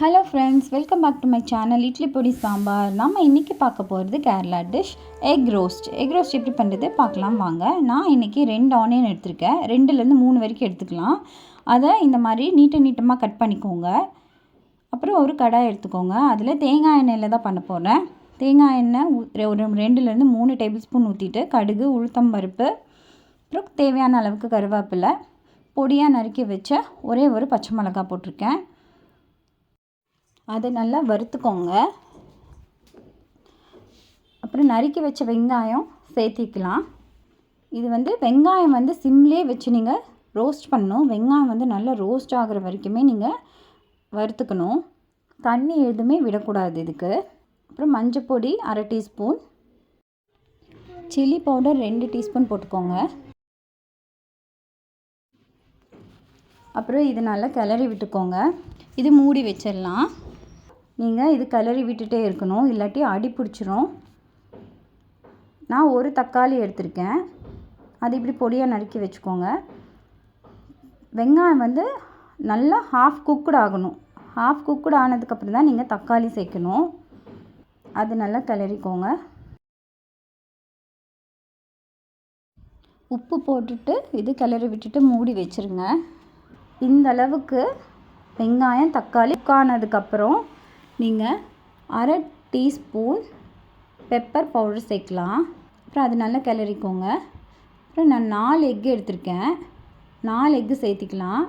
Hello friends, welcome back to my channel Idli Podi Sambar. நம்ம இன்றைக்கி பார்க்க போகிறது Kerala dish egg roast. Egg roast எப்படி பண்ணுறது பார்க்கலாம் வாங்க. நான் இன்றைக்கி 2 ஆனியன் எடுத்திருக்கேன். 2லேருந்து 3 வரைக்கும் எடுத்துக்கலாம். அதை இந்த மாதிரி நீட்டமாக கட் பண்ணிக்கோங்க. அப்புறம் ஒரு கடாய் எடுத்துக்கோங்க. அதில் தேங்காய் எண்ணெயில் தான் பண்ண போகிறேன். தேங்காய் எண்ணெய் ஒரு 2லேருந்து 3 டேபிள் ஸ்பூன் ஊற்றிட்டு கடுகு, உளுத்தம் பருப்பு, அப்புறம் தேவையான அளவுக்கு கருவேப்பிலை, பொடியாக நறுக்கி வச்ச ஒரே ஒரு பச்சை மிளகாய் போட்டிருக்கேன். அதை நல்லா வறுத்துக்கோங்க. அப்புறம் நறுக்கி வச்ச வெங்காயம் சேர்த்திக்கலாம். இது வெங்காயம் சிம்லேயே வச்சு நீங்கள் ரோஸ்ட் பண்ணணும். வெங்காயம் நல்லா ரோஸ்ட் ஆகிற வரைக்குமே நீங்கள் வறுத்துக்கணும். தண்ணி எதுவுமே விடக்கூடாது இதுக்கு. அப்புறம் மஞ்சள் பொடி 1/2 டீஸ்பூன், சில்லி பவுடர் 2 டீஸ்பூன் போட்டுக்கோங்க. அப்புறம் இது நல்லா கிளறி விட்டுக்கோங்க. இது மூடி வச்சிடலாம். நீங்கள் இது கிளறி விட்டுட்டே இருக்கணும், இல்லாட்டி அடி பிடிச்சிரும். நான் ஒரு தக்காளி எடுத்திருக்கேன். அது இப்படி பொடியாக நறுக்கி வச்சுக்கோங்க. வெங்காயம் நல்லா ஹாஃப் குக்குடு ஆகணும். ஹாஃப் குக்குடு ஆனதுக்கப்புறம் தான் நீங்கள் தக்காளி சேர்க்கணும். அது நல்லா கிளறிக்கோங்க. உப்பு போட்டுட்டு இது கிளறி விட்டுட்டு மூடி வச்சுருங்க. இந்த அளவுக்கு வெங்காயம் தக்காளி குக்கானதுக்கப்புறம் நீங்கள் 1/2 டீஸ்பூன் பெப்பர் பவுடர் சேர்க்கலாம். அப்புறம் அது நல்லா கிளறிக்கோங்க. அப்புறம் நான் 4 எக்கு எடுத்திருக்கேன். 4 எக்கு சேர்த்திக்கலாம்.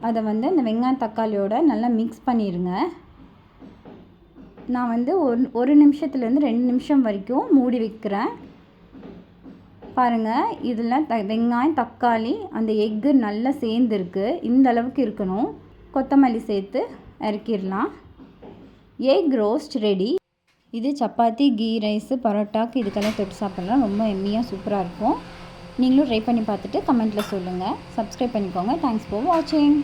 அதை இந்த வெங்காயம் தக்காளியோட நல்லா மிக்ஸ் பண்ணிடுங்க. நான் ஒரு நிமிஷத்துலேருந்து 2 நிமிஷம் வரைக்கும் மூடி வைக்கிறேன். பாருங்கள், இதில் வெங்காயம் தக்காளி அந்த எக்கு நல்லா சேர்ந்துருக்கு. இந்த அளவுக்கு இருக்கணும். கொத்தமல்லி சேர்த்து இறக்கிடலாம். Egg roast ready. இது சப்பாத்தி, கீ ரைஸு, பரோட்டாக்கு இதுக்கெல்லாம் தொட்டு சாப்பிட்லாம். ரொம்ப எம்மியாக சூப்பராக இருக்கும். நீங்களும் ட்ரை பண்ணி பார்த்துட்டு கமெண்ட்டில் சொல்லுங்கள். சப்ஸ்கிரைப் பண்ணிக்கோங்க. தேங்க்ஸ் ஃபார் வாட்சிங்.